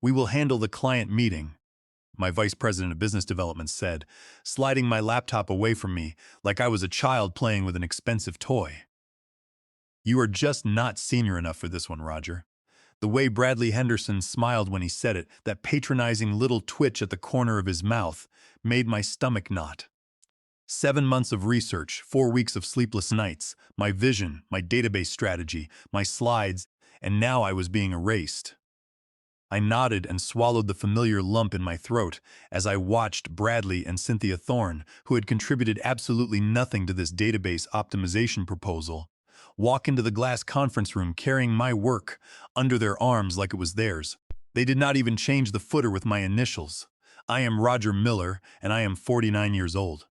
"We will handle the client meeting," my vice president of business development said, sliding my laptop away from me like I was a child playing with an expensive toy. "You are just not senior enough for this one, Roger." The way Bradley Henderson smiled when he said it, that patronizing little twitch at the corner of his mouth, made my stomach knot. 7 months of research, 4 weeks of sleepless nights, my vision, my database strategy, my slides, and now I was being erased. I nodded and swallowed the familiar lump in my throat as I watched Bradley and Cynthia Thorne, who had contributed absolutely nothing to this database optimization proposal, walk into the glass conference room carrying my work under their arms like it was theirs. They did not even change the footer with my initials. "I am Roger Miller, and I am 49 years old."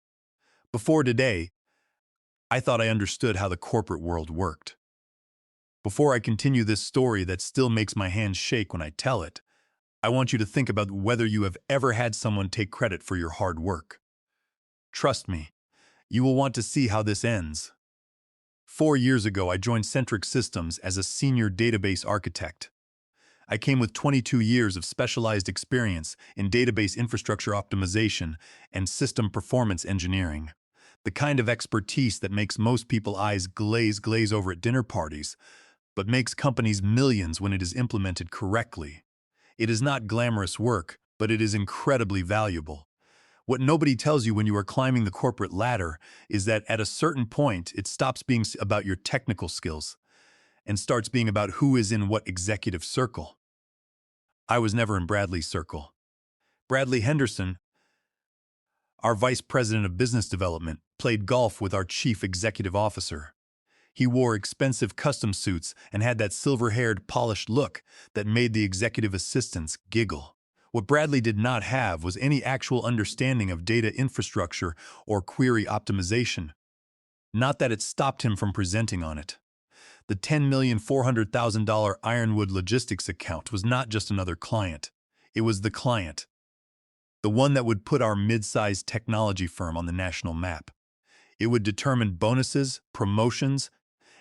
Before today, I thought I understood how the corporate world worked. Before I continue this story that still makes my hands shake when I tell it, I want you to think about whether you have ever had someone take credit for your hard work. Trust me, you will want to see how this ends. 4 years ago, I joined Centric Systems as a senior database architect. I came with 22 years of specialized experience in database infrastructure optimization and system performance engineering. The kind of expertise that makes most people's eyes glaze over at dinner parties, but makes companies millions when it is implemented correctly. It is not glamorous work, but it is incredibly valuable. What nobody tells you when you are climbing the corporate ladder is that at a certain point, it stops being about your technical skills and starts being about who is in what executive circle. I was never in Bradley's circle. Bradley Henderson, our vice president of business development, played golf with our chief executive officer. He wore expensive custom suits and had that silver-haired, polished look that made the executive assistants giggle. What Bradley did not have was any actual understanding of data infrastructure or query optimization. Not that it stopped him from presenting on it. The $10,400,000 Ironwood Logistics account was not just another client. It was the client. The one that would put our mid-sized technology firm on the national map. It would determine bonuses, promotions,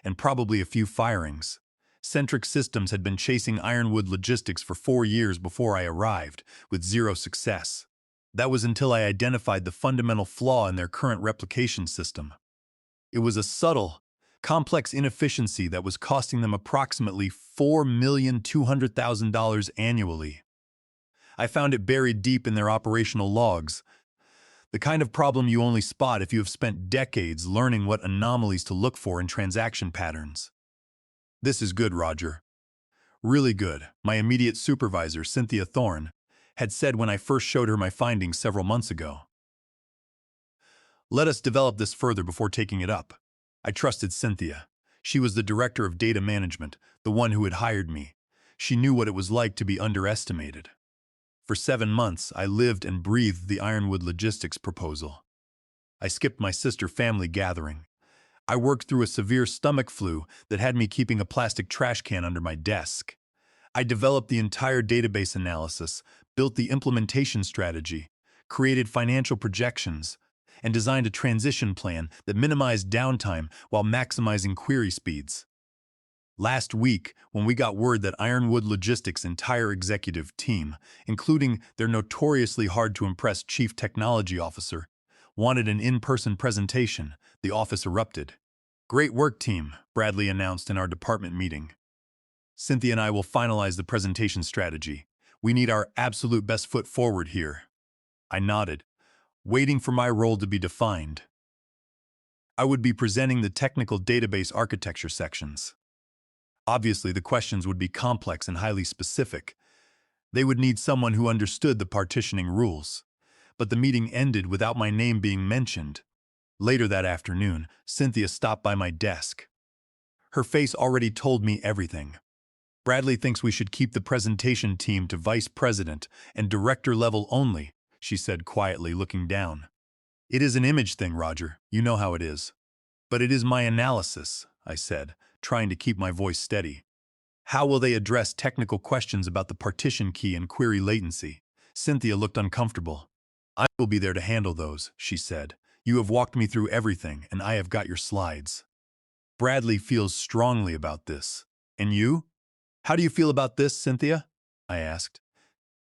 and probably a few firings. Centric Systems had been chasing Ironwood Logistics for 4 years before I arrived, with zero success. That was until I identified the fundamental flaw in their current replication system. It was a subtle, complex inefficiency that was costing them approximately $4,200,000 annually. I found it buried deep in their operational logs, the kind of problem you only spot if you have spent decades learning what anomalies to look for in transaction patterns. "This is good, Roger. Really good," my immediate supervisor, Cynthia Thorne, had said when I first showed her my findings several months ago. "Let us develop this further before taking it up." I trusted Cynthia. She was the director of data management, the one who had hired me. She knew what it was like to be underestimated. For 7 months, I lived and breathed the Ironwood Logistics proposal. I skipped my sister family gathering. I worked through a severe stomach flu that had me keeping a plastic trash can under my desk. I developed the entire database analysis, built the implementation strategy, created financial projections, and designed a transition plan that minimized downtime while maximizing query speeds. Last week, when we got word that Ironwood Logistics' entire executive team, including their notoriously hard-to-impress chief technology officer, wanted an in-person presentation, the office erupted. "Great work, team," Bradley announced in our department meeting. "Cynthia and I will finalize the presentation strategy. We need our absolute best foot forward here." I nodded, waiting for my role to be defined. I would be presenting the technical database architecture sections. Obviously, the questions would be complex and highly specific. They would need someone who understood the partitioning rules. But the meeting ended without my name being mentioned. Later that afternoon, Cynthia stopped by my desk. Her face already told me everything. "Bradley thinks we should keep the presentation team to vice president and director level only," she said quietly, looking down. "It is an image thing, Roger. You know how it is." "But it is my analysis," I said, trying to keep my voice steady. "How will they address technical questions about the partition key and query latency?" Cynthia looked uncomfortable. "I will be there to handle those," she said. "You have walked me through everything, and I have got your slides." Bradley feels strongly about this. "And you? How do you feel about this, Cynthia?" I asked.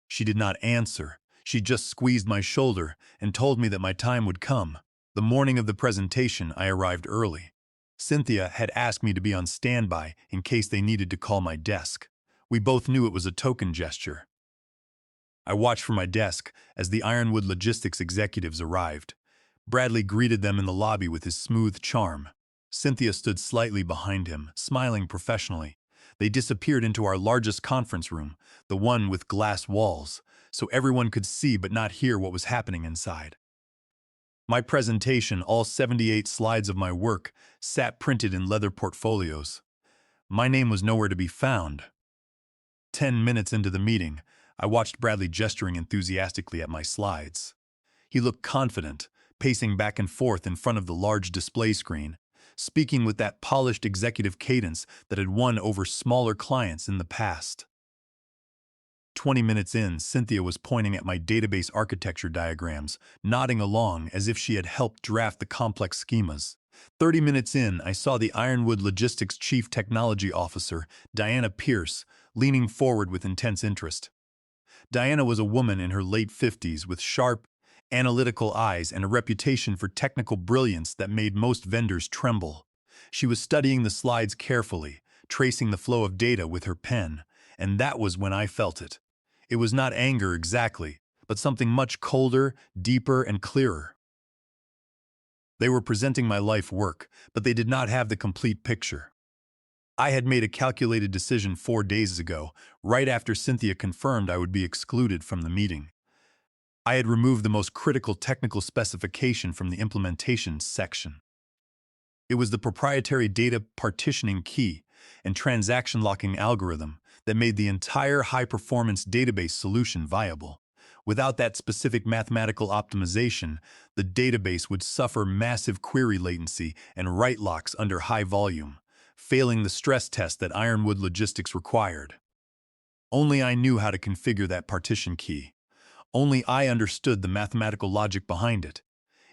She did not answer. She just squeezed my shoulder and told me that my time would come. The morning of the presentation, I arrived early. Cynthia had asked me to be on standby in case they needed to call my desk. We both knew it was a token gesture. I watched from my desk as the Ironwood Logistics executives arrived. Bradley greeted them in the lobby with his smooth charm. Cynthia stood slightly behind him, smiling professionally. They disappeared into our largest conference room, the one with glass walls, so everyone could see but not hear what was happening inside. My presentation, all 78 slides of my work, sat printed in leather portfolios. My name was nowhere to be found. 10 minutes into the meeting, I watched Bradley gesturing enthusiastically at my slides. He looked confident, pacing back and forth in front of the large display screen, speaking with that polished executive cadence that had won over smaller clients in the past. 20 minutes in, Cynthia was pointing at my database architecture diagrams, nodding along as if she had helped draft the complex schemas. 30 minutes in, I saw the Ironwood Logistics Chief Technology Officer, Diana Pierce, leaning forward with intense interest. Diana was a woman in her late 50s with sharp, analytical eyes and a reputation for technical brilliance that made most vendors tremble. She was studying the slides carefully, tracing the flow of data with her pen, and that was when I felt it. It was not anger exactly, but something much colder, deeper, and clearer. They were presenting my life work, but they did not have the complete picture. I had made a calculated decision 4 days ago, right after Cynthia confirmed I would be excluded from the meeting. I had removed the most critical technical specification from the implementation section. It was the proprietary data partitioning key and transaction locking algorithm that made the entire high-performance database solution viable. Without that specific mathematical optimization, the database would suffer massive query latency and write locks under high volume, failing the stress test that Ironwood Logistics required. Only I knew how to configure that partition key. Only I understood the mathematical logic behind it.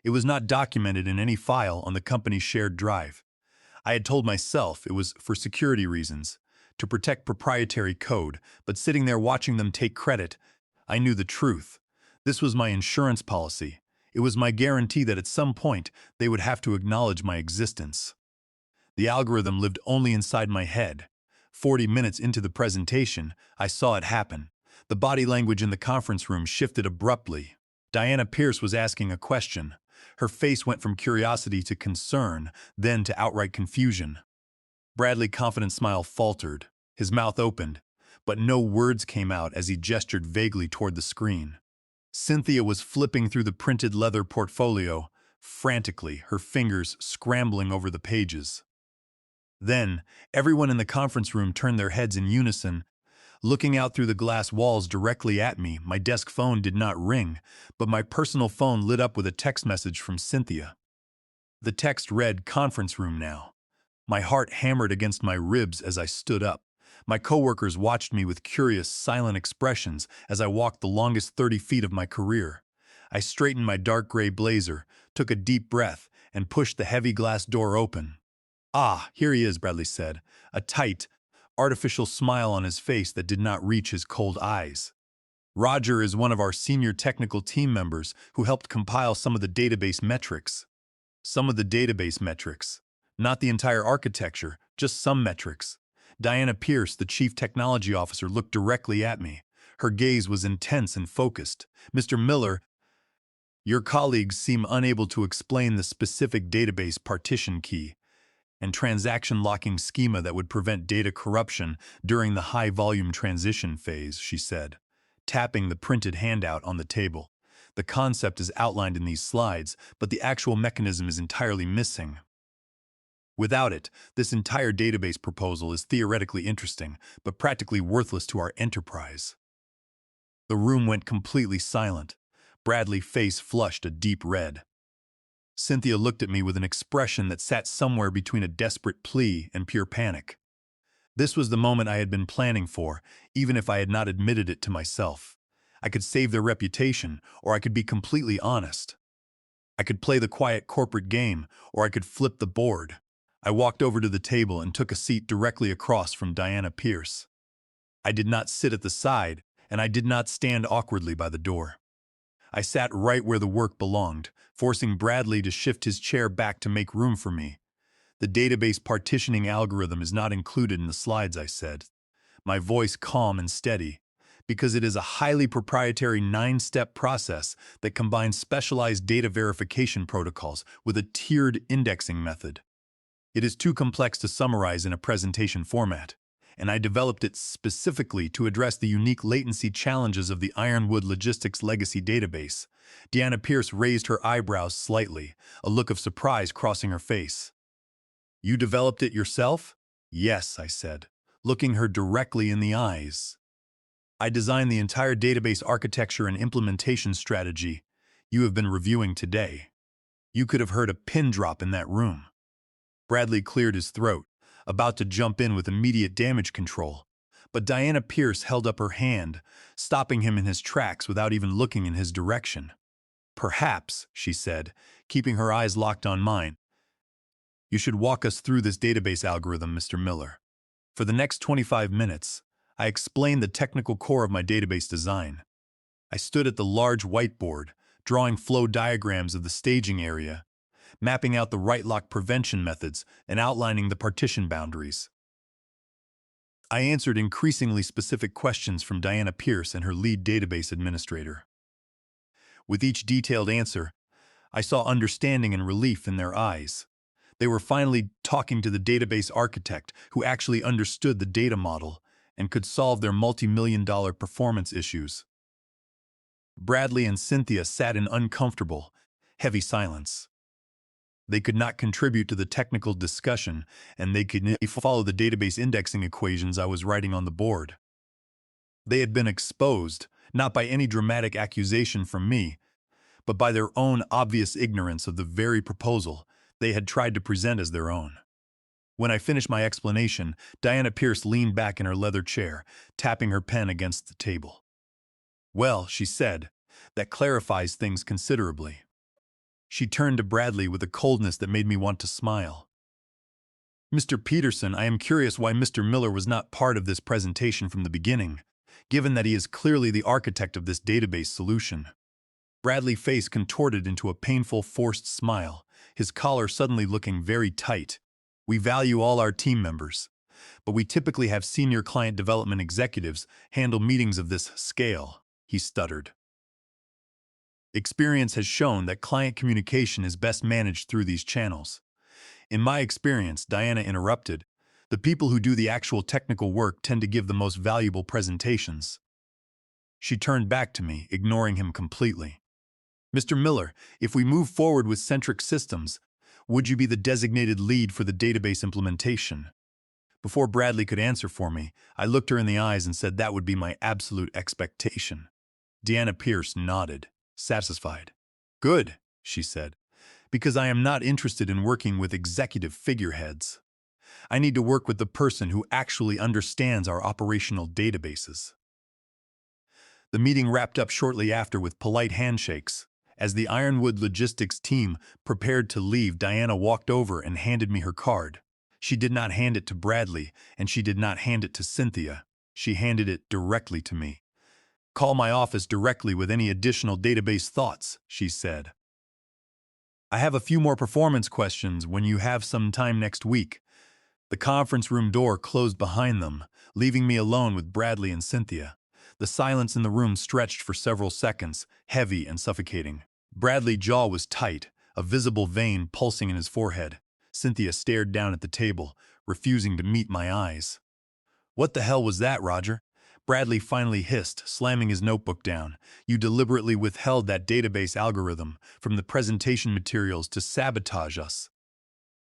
It was not documented in any file on the company's shared drive. I had told myself it was for security reasons, to protect proprietary code, but sitting there watching them take credit, I knew the truth. This was my insurance policy. It was my guarantee that at some point they would have to acknowledge my existence. The algorithm lived only inside my head. 40 minutes into the presentation, I saw it happen. The body language in the conference room shifted abruptly. Diana Pierce was asking a question. Her face went from curiosity to concern, then to outright confusion. Bradley's confident smile faltered. His mouth opened, but no words came out as he gestured vaguely toward the screen. Cynthia was flipping through the printed leather portfolio, frantically, her fingers scrambling over the pages. Then, everyone in the conference room turned their heads in unison. Looking out through the glass walls directly at me, my desk phone did not ring, but my personal phone lit up with a text message from Cynthia. The text read, "Conference room now." My heart hammered against my ribs as I stood up. My coworkers watched me with curious, silent expressions as I walked the longest 30 feet of my career. I straightened my dark gray blazer, took a deep breath, and pushed the heavy glass door open. "Ah, here he is," Bradley said, a tight, artificial smile on his face that did not reach his cold eyes. "Roger is one of our senior technical team members who helped compile some of the database metrics." Some of the database metrics. Not the entire architecture, just some metrics. Diana Pierce, the chief technology officer, looked directly at me. Her gaze was intense and focused. "Mr. Miller, your colleagues seem unable to explain the specific database partition key and transaction locking schema that would prevent data corruption during the high-volume transition phase," she said, tapping the printed handout on the table. "The concept is outlined in these slides, but the actual mechanism is entirely missing. Without it, this entire database proposal is theoretically interesting, but practically worthless to our enterprise." The room went completely silent. Bradley's face flushed a deep red. Cynthia looked at me with an expression that sat somewhere between a desperate plea and pure panic. This was the moment I had been planning for, even if I had not admitted it to myself. I could save their reputation, or I could be completely honest. I could play the quiet corporate game, or I could flip the board. I walked over to the table and took a seat directly across from Diana Pierce. I did not sit at the side, and I did not stand awkwardly by the door. I sat right where the work belonged, forcing Bradley to shift his chair back to make room for me. The database partitioning algorithm is not included in the slides, I said, my voice calm and steady, because it is a highly proprietary 9-step process that combines specialized data verification protocols with a tiered indexing method. It is too complex to summarize in a presentation format, and I developed it specifically to address the unique latency challenges of the Ironwood Logistics legacy database. Deanna Pierce raised her eyebrows slightly, a look of surprise crossing her face. You developed it yourself? Yes, I said, looking her directly in the eyes. I designed the entire database architecture and implementation strategy you have been reviewing today. You could have heard a pin drop in that room. Bradley cleared his throat, about to jump in with immediate damage control, but Deanna Pierce held up her hand, stopping him in his tracks without even looking in his direction. Perhaps, she said, keeping her eyes locked on mine, you should walk us through this database algorithm, Mr. Miller. For the next 25 minutes, I explained the technical core of my database design. I stood at the large whiteboard, drawing flow diagrams of the staging area, mapping out the write lock prevention methods, and outlining the partition boundaries. I answered increasingly specific questions from Deanna Pierce and her lead database administrator. With each detailed answer, I saw understanding and relief in their eyes. They were finally talking to the database architect who actually understood the data model and could solve their multi-million-dollar performance issues. Bradley and Cynthia sat in uncomfortable, heavy silence. They could not contribute to the technical discussion, and they could not follow the database indexing equations I was writing on the board. They had been exposed, not by any dramatic accusation from me, but by their own obvious ignorance of the very proposal they had tried to present as their own. When I finished my explanation, Deanna Pierce leaned back in her leather chair, tapping her pen against the table. Well, she said, that clarifies things considerably. She turned to Bradley with a coldness that made me want to smile. Mr. Peterson, I am curious why Mr. Miller was not part of this presentation from the beginning, given that he is clearly the architect of this database solution. Bradley's face contorted into a painful, forced smile, his collar suddenly looking very tight. We value all our team members, but we typically have senior client development executives handle meetings of this scale, he stuttered. Experience has shown that client communication is best managed through these channels. In my experience, Deanna interrupted, the people who do the actual technical work tend to give the most valuable presentations. She turned back to me, ignoring him completely. Mr. Miller, if we move forward with Centric Systems, would you be the designated lead for the database implementation? Before Bradley could answer for me, I looked her in the eyes and said that would be my absolute expectation. Deanna Pierce nodded, satisfied. Good, she said, because I am not interested in working with executive figureheads. I need to work with the person who actually understands our operational databases. The meeting wrapped up shortly after with polite handshakes. As the Ironwood Logistics team prepared to leave, Deanna walked over and handed me her card. She did not hand it to Bradley, and she did not hand it to Cynthia. She handed it directly to me. Call my office directly with any additional database thoughts, she said. I have a few more performance questions when you have some time next week. The conference room door closed behind them, leaving me alone with Bradley and Cynthia. The silence in the room stretched for several seconds, heavy and suffocating. Bradley's jaw was tight, a visible vein pulsing in his forehead. Cynthia stared down at the table, refusing to meet my eyes. What the hell was that, Roger? Bradley finally hissed, slamming his notebook down. You deliberately withheld that database algorithm from the presentation materials to sabotage us.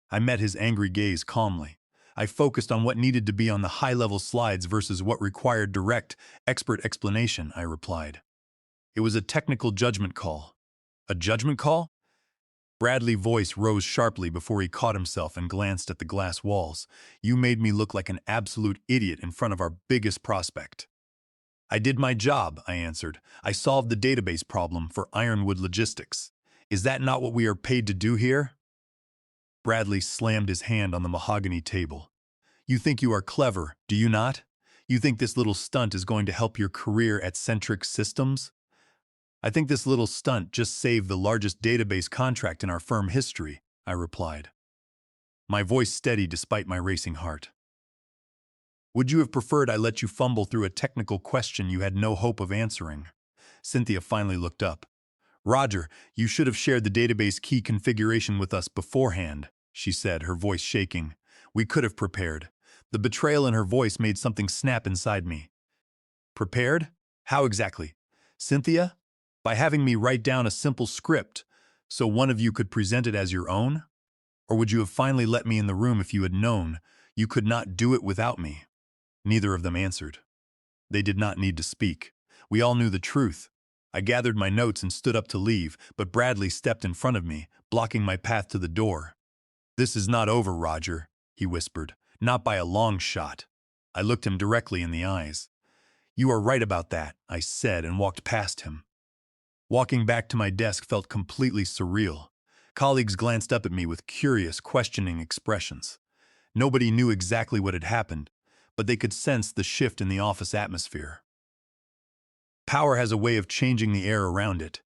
I met his angry gaze calmly. I focused on what needed to be on the high-level slides versus what required direct, expert explanation, I replied. It was a technical judgment call. A judgment call? Bradley's voice rose sharply before he caught himself and glanced at the glass walls. You made me look like an absolute idiot in front of our biggest prospect. I did my job, I answered. I solved the database problem for Ironwood Logistics. Is that not what we are paid to do here? Bradley slammed his hand on the mahogany table. You think you are clever, do you not? You think this little stunt is going to help your career at Centric Systems? I think this little stunt just saved the largest database contract in our firm history, I replied, my voice steady despite my racing heart. Would you have preferred I let you fumble through a technical question you had no hope of answering? Cynthia finally looked up. Roger, you should have shared the database key configuration with us beforehand, she said, her voice shaking. We could have prepared. The betrayal in her voice made something snap inside me. Prepared? How exactly? Cynthia? By having me write down a simple script so one of you could present it as your own? Or would you have finally let me in the room if you had known you could not do it without me? Neither of them answered. They did not need to speak. We all knew the truth. I gathered my notes and stood up to leave, but Bradley stepped in front of me, blocking my path to the door. This is not over, Roger, he whispered. Not by a long shot. I looked him directly in the eyes. You are right about that, I said and walked past him. Walking back to my desk felt completely surreal. Colleagues glanced up at me with curious, questioning expressions. Nobody knew exactly what had happened, but they could sense the shift in the office atmosphere. Power has a way of changing the air around it.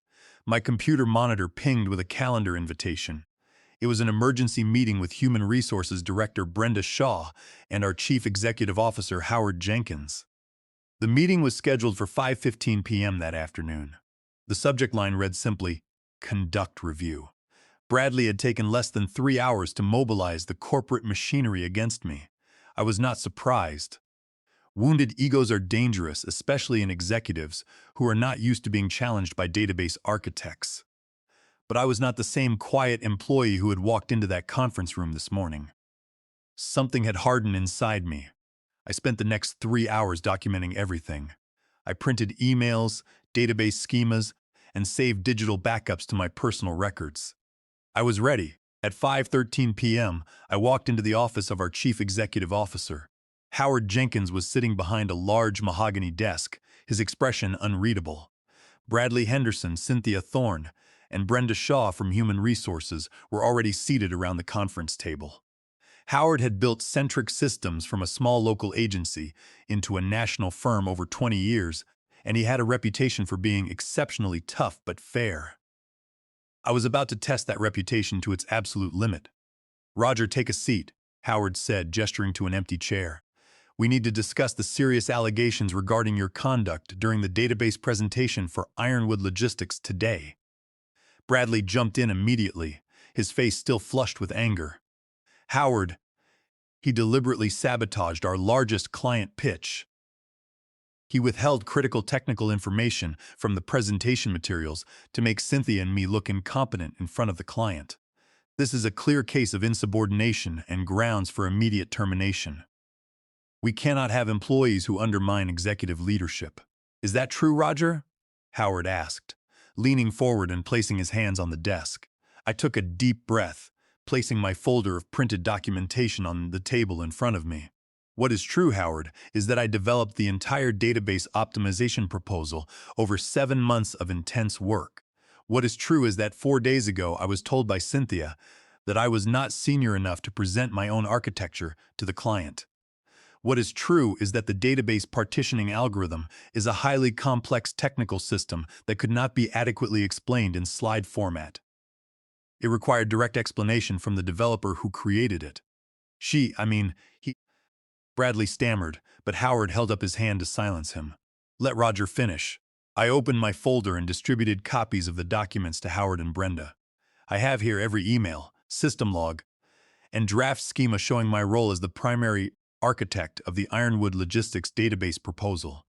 My computer monitor pinged with a calendar invitation. It was an emergency meeting with Human Resources Director Brenda Shaw and our Chief Executive Officer Howard Jenkins. The meeting was scheduled for 5:15 p.m. that afternoon. The subject line read simply, Conduct Review. Bradley had taken less than 3 hours to mobilize the corporate machinery against me. I was not surprised. Wounded egos are dangerous, especially in executives who are not used to being challenged by database architects. But I was not the same quiet employee who had walked into that conference room this morning. Something had hardened inside me. I spent the next 3 hours documenting everything. I printed emails, database schemas, and saved digital backups to my personal records. I was ready. At 5:13 p.m., I walked into the office of our Chief Executive Officer. Howard Jenkins was sitting behind a large mahogany desk, his expression unreadable. Bradley Henderson, Cynthia Thorne, and Brenda Shaw from Human Resources were already seated around the conference table. Howard had built Centric Systems from a small local agency into a national firm over 20 years, and he had a reputation for being exceptionally tough but fair. I was about to test that reputation to its absolute limit. Roger, take a seat, Howard said, gesturing to an empty chair. We need to discuss the serious allegations regarding your conduct during the database presentation for Ironwood Logistics today. Bradley jumped in immediately, his face still flushed with anger. Howard, he deliberately sabotaged our largest client pitch. He withheld critical technical information from the presentation materials to make Cynthia and me look incompetent in front of the client. This is a clear case of insubordination and grounds for immediate termination. We cannot have employees who undermine executive leadership. Is that true, Roger? Howard asked, leaning forward and placing his hands on the desk. I took a deep breath, placing my folder of printed documentation on the table in front of me. What is true, Howard, is that I developed the entire database optimization proposal over 7 months of intense work. What is true is that 4 days ago I was told by Cynthia that I was not senior enough to present my own architecture to the client. What is true is that the database partitioning algorithm is a highly complex technical system that could not be adequately explained in slide format. It required direct explanation from the developer who created it. He. Bradley stammered, but Howard held up his hand to silence him. Let Roger finish. I opened my folder and distributed copies of the documents to Howard and Brenda. I have here every email, system log, and draft schema showing my role as the primary architect of the Ironwood Logistics database proposal.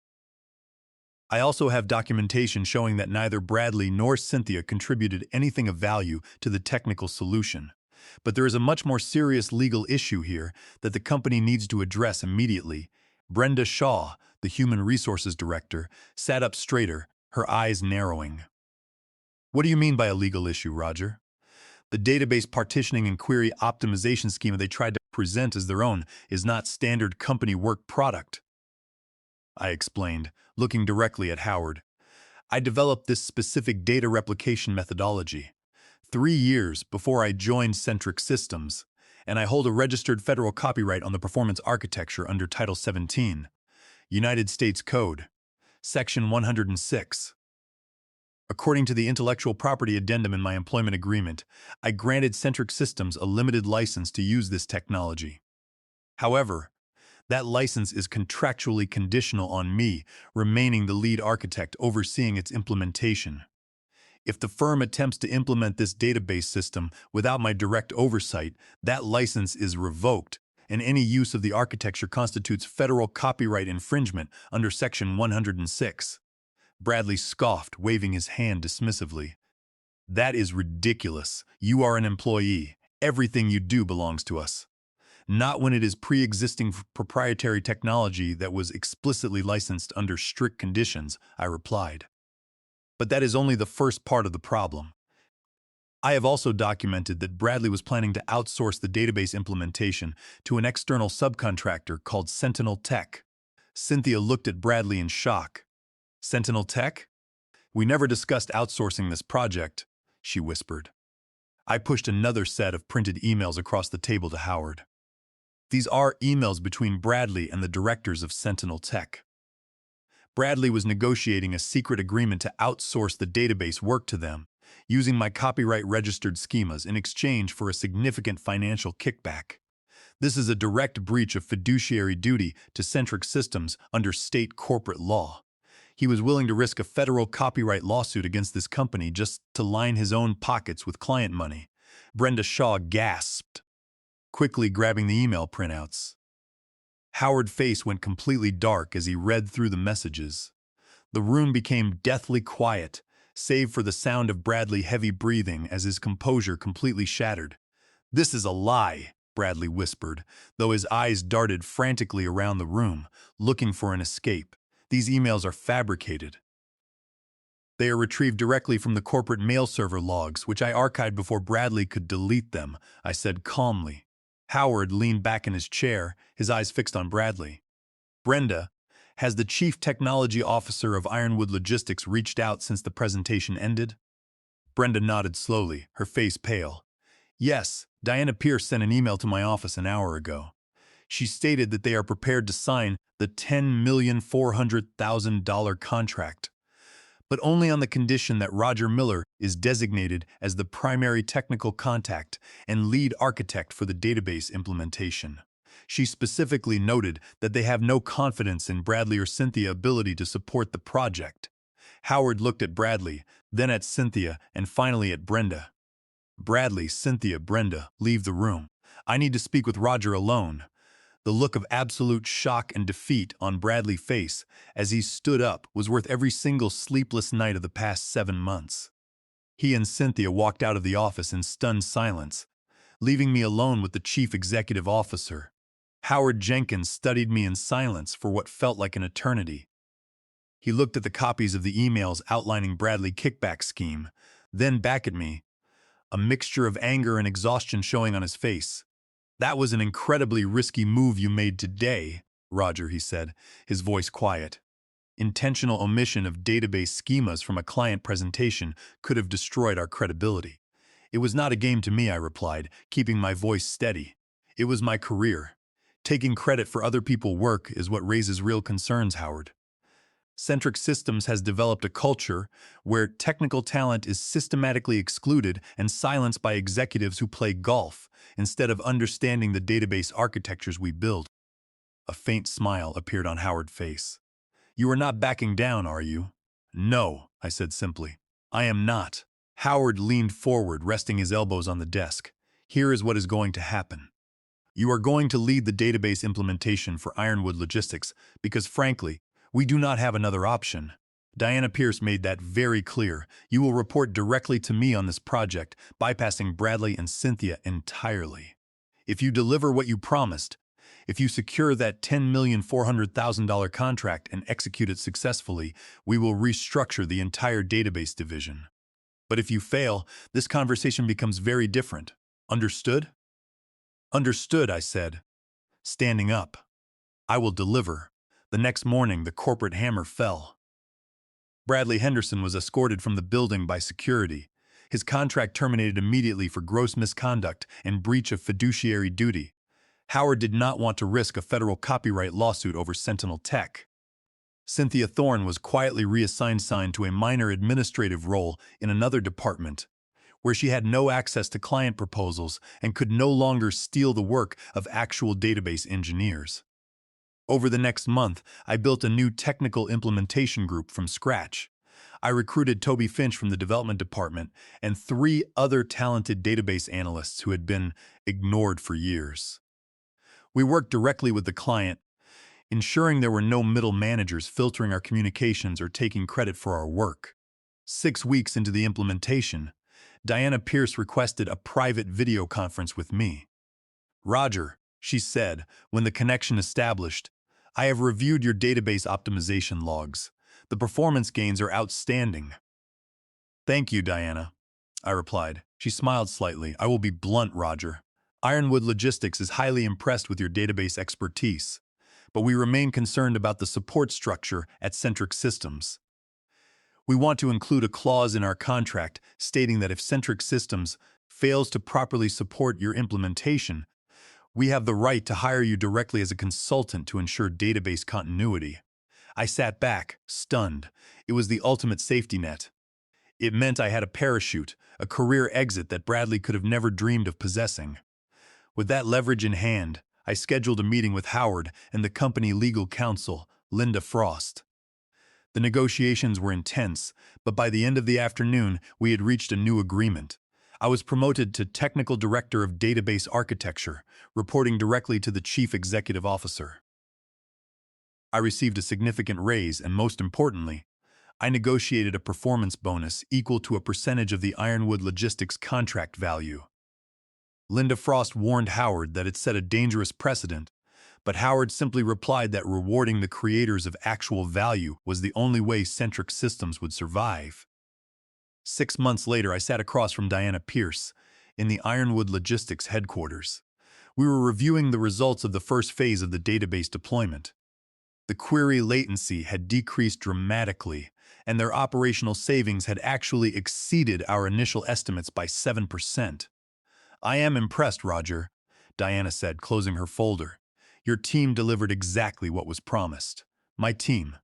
I also have documentation showing that neither Bradley nor Cynthia contributed anything of value to the technical solution. But there is a much more serious legal issue here that the company needs to address immediately. Brenda Shaw, the Human Resources Director, sat up straighter, her eyes narrowing. What do you mean by a legal issue, Roger? The database partitioning and query optimization schema they tried to present as their own is not standard company work product. I explained, looking directly at Howard. I developed this specific data replication methodology 3 years before I joined Centric Systems, and I hold a registered federal copyright on the performance architecture under Title 17. United States Code, Section 106. According to the intellectual property addendum in my employment agreement, I granted Centric Systems a limited license to use this technology. However, that license is contractually conditional on me remaining the lead architect overseeing its implementation. If the firm attempts to implement this database system without my direct oversight, that license is revoked, and any use of the architecture constitutes federal copyright infringement under Section 106. Bradley scoffed, waving his hand dismissively. That is ridiculous. You are an employee. Everything you do belongs to us. Not when it is pre-existing proprietary technology that was explicitly licensed under strict conditions, I replied. But that is only the first part of the problem. I have also documented that Bradley was planning to outsource the database implementation to an external subcontractor called Sentinel Tech. Cynthia looked at Bradley in shock. Sentinel Tech? We never discussed outsourcing this project, she whispered. I pushed another set of printed emails across the table to Howard. These are emails between Bradley and the directors of Sentinel Tech. Bradley was negotiating a secret agreement to outsource the database work to them, using my copyright-registered schemas in exchange for a significant financial kickback. This is a direct breach of fiduciary duty to Centric Systems under state corporate law. He was willing to risk a federal copyright lawsuit against this company just to line his own pockets with client money. Brenda Shaw gasped, quickly grabbing the email printouts. Howard's face went completely dark as he read through the messages. The room became deathly quiet, save for the sound of Bradley's heavy breathing as his composure completely shattered. "This is a lie," Bradley whispered, though his eyes darted frantically around the room, looking for an escape. "These emails are fabricated. They are retrieved directly from the corporate mail server logs, which I archived before Bradley could delete them," I said calmly. Howard leaned back in his chair, his eyes fixed on Bradley. "Brenda, has the Chief Technology Officer of Ironwood Logistics reached out since the presentation ended?" Brenda nodded slowly, her face pale. "Yes, Diana Pierce sent an email to my office an hour ago. She stated that they are prepared to sign the $10,400,000 contract, but only on the condition that Roger Miller is designated as the primary technical contact and lead architect for the database implementation. She specifically noted that they have no confidence in Bradley or Cynthia's ability to support the project." Howard looked at Bradley, then at Cynthia, and finally at Brenda. "Bradley, Cynthia, Brenda, leave the room. I need to speak with Roger alone." The look of absolute shock and defeat on Bradley's face as he stood up was worth every single sleepless night of the past 7 months. He and Cynthia walked out of the office in stunned silence, leaving me alone with the chief executive officer. Howard Jenkins studied me in silence for what felt like an eternity. He looked at the copies of the emails outlining Bradley's kickback scheme, then back at me, a mixture of anger and exhaustion showing on his face. "That was an incredibly risky move you made today, Roger," he said, his voice quiet. "Intentional omission of database schemas from a client presentation could have destroyed our credibility." "It was not a game to me," I replied, keeping my voice steady. "It was my career. Taking credit for other people's work is what raises real concerns, Howard. Centric Systems has developed a culture where technical talent is systematically excluded and silenced by executives who play golf instead of understanding the database architectures we build." A faint smile appeared on Howard's face. "You are not backing down, are you?" "No," I said simply. "I am not." Howard leaned forward, resting his elbows on the desk. "Here is what is going to happen. You are going to lead the database implementation for Ironwood Logistics because, frankly, we do not have another option. Diana Pierce made that very clear. You will report directly to me on this project, bypassing Bradley and Cynthia entirely. If you deliver what you promised, if you secure that $10,400,000 contract and execute it successfully, we will restructure the entire database division. But if you fail, this conversation becomes very different. Understood?" "Understood," I said, standing up. "I will deliver." The next morning, the corporate hammer fell. Bradley Henderson was escorted from the building by security. His contract terminated immediately for gross misconduct and breach of fiduciary duty. Howard did not want to risk a federal copyright lawsuit over Sentinel Tech. Cynthia Thorne was quietly reassigned to a minor administrative role in another department, where she had no access to client proposals and could no longer steal the work of actual database engineers. Over the next month, I built a new technical implementation group from scratch. I recruited Toby Finch from the development department and 3 other talented database analysts who had been ignored for years. We worked directly with the client, ensuring there were no middle managers filtering our communications or taking credit for our work. 6 weeks into the implementation, Diana Pierce requested a private video conference with me. "Roger," she said, when the connection established, "I have reviewed your database optimization logs. The performance gains are outstanding." "Thank you, Diana," I replied. She smiled slightly. "I will be blunt, Roger. Ironwood Logistics is highly impressed with your database expertise, but we remain concerned about the support structure at Centric Systems. We want to include a clause in our contract stating that if Centric Systems fails to properly support your implementation, we have the right to hire you directly as a consultant to ensure database continuity." I sat back, stunned. It was the ultimate safety net. It meant I had a parachute, a career exit that Bradley could have never dreamed of possessing. With that leverage in hand, I scheduled a meeting with Howard and the company legal counsel, Linda Frost. The negotiations were intense, but by the end of the afternoon, we had reached a new agreement. I was promoted to Technical Director of Database Architecture, reporting directly to the Chief Executive Officer. I received a significant raise, and most importantly, I negotiated a performance bonus equal to a percentage of the Ironwood Logistics contract value. Linda Frost warned Howard that it set a dangerous precedent, but Howard simply replied that rewarding the creators of actual value was the only way Centric Systems would survive. 6 months later, I sat across from Diana Pierce in the Ironwood Logistics headquarters. We were reviewing the results of the first phase of the database deployment. The query latency had decreased dramatically, and their operational savings had actually exceeded our initial estimates by 7%. "I am impressed, Roger," Diana said, closing her folder. "Your team delivered exactly what was promised." My team.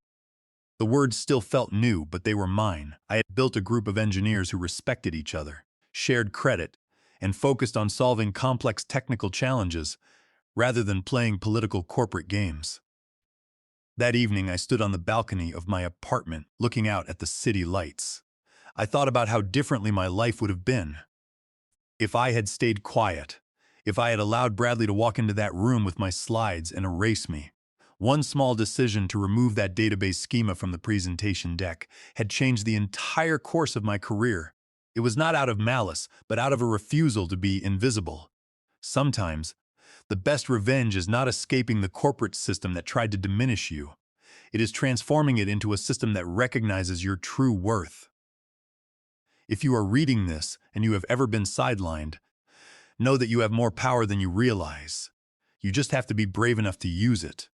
The words still felt new, but they were mine. I had built a group of engineers who respected each other, shared credit, and focused on solving complex technical challenges rather than playing political corporate games. That evening, I stood on the balcony of my apartment, looking out at the city lights. I thought about how differently my life would have been if I had stayed quiet, if I had allowed Bradley to walk into that room with my slides and erase me. One small decision to remove that database schema from the presentation deck had changed the entire course of my career. It was not out of malice, but out of a refusal to be invisible. Sometimes, the best revenge is not escaping the corporate system that tried to diminish you. It is transforming it into a system that recognizes your true worth. If you are reading this and you have ever been sidelined, know that you have more power than you realize. You just have to be brave enough to use it.